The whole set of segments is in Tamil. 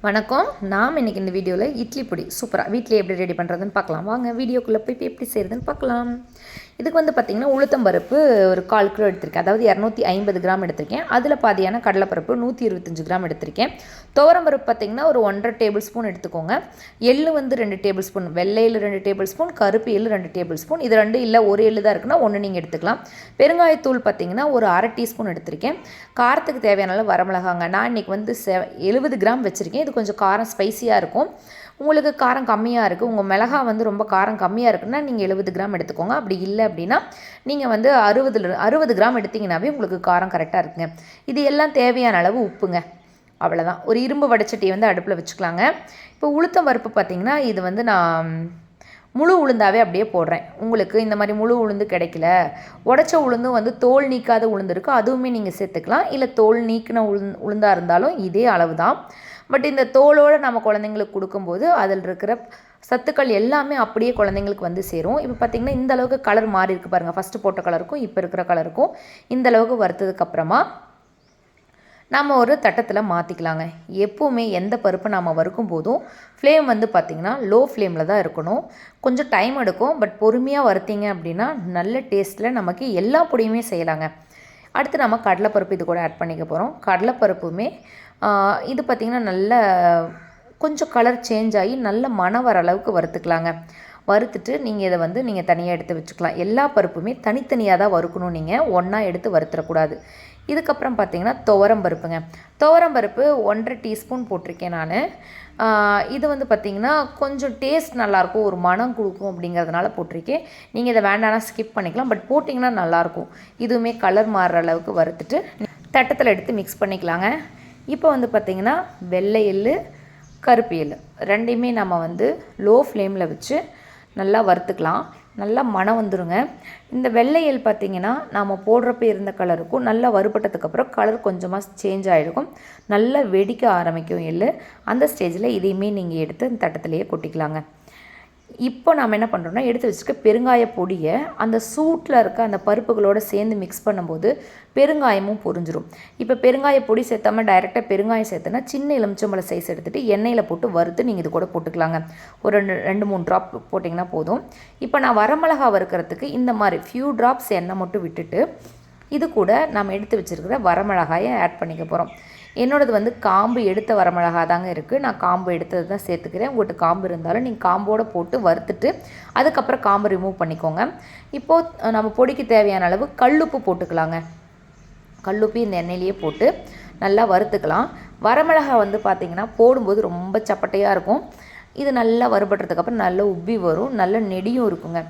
வணக்கம். நாம் இன்றைக்கி இந்த வீடியோவில் இட்லி பொடி சூப்பராக வீட்டிலே எப்படி ரெடி பண்ணுறதுன்னு பார்க்கலாம். வாங்க வீடியோக்குள்ளே போய் எப்படி செய்கிறதுன்னு பார்க்கலாம். இதுக்கு பார்த்திங்கன்னா உளுத்தம்பருப்பு ஒரு 1/4 கிலோ எடுத்திருக்கேன். அதாவது 250 கிராம் எடுத்திருக்கேன். அதில் பாதியான கடலைப்பருப்பு 125 கிராம் எடுத்திருக்கேன். துவரம்பருப்பு பார்த்திங்கன்னா ஒரு 1.5 டேபிள் ஸ்பூன் எடுத்துக்கோங்க. எள்ளு 2 டேபிள் ஸ்பூன், வெள்ளை எள்ளு 2 டேபிள் ஸ்பூன், கருப்பு எள்ளு 2 டேபிள் ஸ்பூன். இது 2 இல்லை ஒரு எள்ளு தான் இருக்குன்னா 1 நீங்கள் எடுத்துக்கலாம். பெருங்காயத்தூள் பார்த்திங்கன்னா ஒரு 1/2 டீஸ்பூன் எடுத்திருக்கேன். காரத்துக்கு தேவையான அளவு வரமிளகாங்க. நான் இன்றைக்கி 70 கிராம் வச்சுருக்கேன். இது கொஞ்சம் காரம் ஸ்பைஸியாக இருக்கும். உங்களுக்கு காரம் கம்மியாக இருக்குது, உங்கள் மிளகா ரொம்ப காரம் கம்மியாக இருக்குன்னா நீங்கள் 70 கிராம் எடுத்துக்கோங்க. அப்படி இல்லை அப்படின்னா நீங்கள் 60 கிராம் எடுத்திங்கனாவே உங்களுக்கு காரம் கரெக்டாக இருக்குங்க. இது எல்லாம் தேவையான அளவு உப்புங்க. அவ்வளோதான். ஒரு இரும்பு வடைச்சட்டியை அடுப்பில் வச்சுக்கலாங்க. இப்போ உளுத்தம் பருப்பு பார்த்திங்கன்னா இது நான் முழு உளுந்தாவே அப்படியே போடுறேன். உங்களுக்கு இந்த மாதிரி முழு உளுந்து கிடைக்கல, உடச்ச உளுந்தும் தோல் நீக்காத உளுந்து இருக்குது, அதுவுமே நீங்கள் சேர்த்துக்கலாம். இல்லை தோல் நீக்கின உளுந்தாக இருந்தாலும் இதே அளவு தான். பட் இந்த தோலோடு நம்ம குழந்தைங்களுக்கு கொடுக்கும்போது அதில் இருக்கிற சத்துக்கள் எல்லாமே அப்படியே குழந்தைங்களுக்கு சேரும். இப்போ பார்த்திங்கன்னா இந்த அளவுக்கு கலர் மாறி இருக்குது பாருங்கள். ஃபஸ்ட்டு போட்ட கலருக்கும் இப்போ இருக்கிற கலருக்கும் இந்த அளவுக்கு வறுத்ததுக்கப்புறமா நம்ம ஒரு தட்டத்தில் மாற்றிக்கலாங்க. எப்போவுமே எந்த பருப்பை நாம் வறுக்கும் போதும் ஃப்ளேம் பார்த்திங்கன்னா லோ ஃப்ளேமில் தான் இருக்கணும். கொஞ்சம் டைம் எடுக்கும், பட் பொறுமையாக வறுத்தீங்க அப்படின்னா நல்ல டேஸ்ட்டில் நமக்கு எல்லா பொடியுமே செய்யலாங்க. அடுத்து நம்ம கடலைப்பருப்பு இது கூட ஆட் பண்ணிக்க போகிறோம். கடலைப்பருப்புமே இது பார்த்திங்கன்னா நல்ல கொஞ்சம் கலர் சேஞ்ச் ஆகி நல்ல மணம் வர அளவுக்கு வறுத்துக்கலாங்க. வறுத்துட்டு நீங்கள் இதை நீங்கள் தனியாக எடுத்து வச்சுக்கலாம். எல்லா பருப்புமே தனித்தனியாக தான் வறுக்கணும், நீங்கள் ஒன்றா எடுத்து வறுத்துடக்கூடாது. இதுக்கப்புறம் பார்த்திங்கன்னா துவரம்பருப்புங்க. துவரம்பருப்பு 1.5 டீஸ்பூன் போட்டிருக்கேன் நான். இது பார்த்திங்கன்னா கொஞ்சம் டேஸ்ட் நல்லாயிருக்கும், ஒரு மனம் கொடுக்கும் அப்படிங்கிறதுனால போட்டிருக்கேன். நீங்கள் இதை வேண்டாம்னா ஸ்கிப் பண்ணிக்கலாம், பட் போட்டிங்கன்னா நல்லாயிருக்கும். இதுவுமே கலர் மாறுற அளவுக்கு வறுத்துட்டு தட்டத்தில் எடுத்து மிக்ஸ் பண்ணிக்கலாங்க. இப்போ பார்த்திங்கன்னா வெள்ளை எள்ளு, கருப்பு எள்ளு ரெண்டையுமே நம்ம லோ ஃப்ளேமில் வச்சு நல்லா வறுத்துக்கலாம். நல்லா மணம் வந்துடுங்க. இந்த வெள்ளை எள் பார்த்திங்கன்னா நாம் போடுறப்ப இருந்த கலருக்கும் நல்லா வறுபட்டதுக்கப்புறம் கலர் கொஞ்சமாக சேஞ்ச் ஆகிருக்கும், நல்லா வெடிக்க ஆரம்பிக்கும் எள். அந்த ஸ்டேஜில் இதையுமே நீங்கள் எடுத்து இந்த தட்டத்திலேயே கொட்டிக்கலாங்க. இப்போ நாம் என்ன பண்ணுறோன்னா எடுத்து வச்சுக்க பெருங்காய பொடியை அந்த சூட்டில் இருக்க அந்த பருப்புகளோடு சேர்ந்து மிக்ஸ் பண்ணும்போது பெருங்காயமும் பொரிஞ்சிடும். இப்போ பெருங்காய பொடி சேர்த்தாமல் டைரெக்டாக பெருங்காயம் சேர்த்துனா சின்ன எலுமிச்சம்பழம் சைஸ் எடுத்துகிட்டு எண்ணெயில் போட்டு வறுத்து நீங்கள் இது கூட போட்டுக்கலாங்க. ஒரு 2-3 ட்ராப் போட்டிங்கன்னா போதும். இப்போ நான் வரமிளகா வறுக்கிறதுக்கு இந்த மாதிரி ஃபியூ ட்ராப்ஸ் எண்ணெய் மட்டும் விட்டுட்டு இது கூட நம்ம எடுத்து வச்சுருக்கிற வரமிளகாயை ஆட் பண்ணிக்க போகிறோம். என்னோடது காம்பு எடுத்த வரமிளகா தாங்க இருக்குது. நான் காம்பு எடுத்தது தான் சேர்த்துக்கிறேன். உங்கள்கிட்ட காம்பு இருந்தாலும் நீங்கள் காம்போடு போட்டு வறுத்துட்டு அதுக்கப்புறம் காம்பு ரிமூவ் பண்ணிக்கோங்க. இப்போது நம்ம பொடிக்கு தேவையான அளவு கல்லுப்பு போட்டுக்கலாங்க. கல்லுப்பு இந்த எண்ணெயிலேயே போட்டு நல்லா வறுத்துக்கலாம். வரமிளகா பார்த்திங்கன்னா போடும்போது ரொம்ப சப்பட்டையாக இருக்கும். இது நல்லா வறுபட்டுறதுக்கப்புறம் நல்லா உப்பி வரும், நல்ல நெடியும் இருக்குங்க.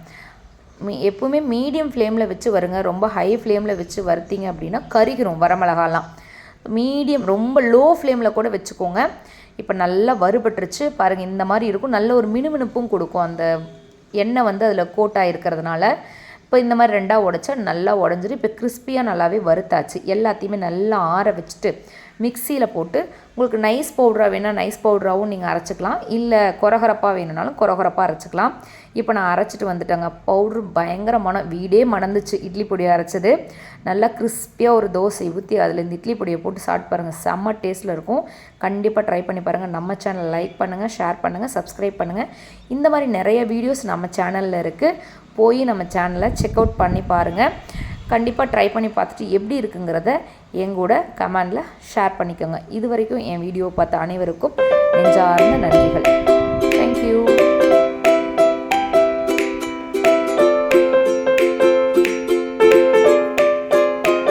எப்போவுமே மீடியம் ஃப்ளேமில் வச்சு வருங்க. ரொம்ப ஹை ஃப்ளேமில் வச்சு வறுத்திங்க அப்படின்னா கருகிரும் வரமிளகாலாம். மீடியம் ரொம்ப லோ ஃப்ளேமில் கூட வச்சுக்கோங்க. இப்போ நல்லா வறுபட்டுருச்சு பாருங்கள். இந்த மாதிரி இருக்கும், நல்ல ஒரு மினுமினுப்பும் கொடுக்கும் அந்த எண்ணெய் அதில் கோட்டாக இருக்கிறதுனால. இப்போ இந்த மாதிரி 2ஆக உடைச்சா நல்லா உடஞ்சிட்டு இப்போ கிறிஸ்பியாக நல்லாவே வறுத்தாச்சு. எல்லாத்தையுமே நல்லா ஆற வச்சுட்டு மிக்சியில் போட்டு உங்களுக்கு நைஸ் பவுடராக வேணால் நைஸ் பவுடராகவும் நீங்கள் அரைச்சிக்கலாம், இல்லை கொரகொரப்பாக வேணுனாலும் கொரகொரப்பாக அரைச்சிக்கலாம். இப்போ நான் அரைச்சிட்டு வந்துட்டேங்க. பவுட்ரு பயங்கர மனம், வீடே மணந்துச்சு. இட்லி பொடியை அரைச்சது நல்லா கிறிஸ்பியாக ஒரு தோசை ஊற்றி அதில் இந்த இட்லி பொடியை போட்டு சாப்பிட்டு பாருங்கள், செம்ம டேஸ்ட்டில் இருக்கும். கண்டிப்பாக ட்ரை பண்ணி பாருங்கள். நம்ம சேனல் லைக் பண்ணுங்கள், ஷேர் பண்ணுங்கள், சப்ஸ்கிரைப் பண்ணுங்கள். இந்த மாதிரி நிறைய வீடியோஸ் நம்ம சேனலில் இருக்குது. போய் நம்ம சேனலை செக் அவுட் பண்ணி பாருங்கள். கண்டிப்பாக ட்ரை பண்ணி பார்த்துட்டு எப்படி இருக்குங்கிறத எங்கூட கமெண்டில் ஷேர் பண்ணிக்கோங்க. இது வரைக்கும் என் வீடியோ பார்த்த அனைவருக்கும் நெஞ்சார்ந்த நன்றிகள்.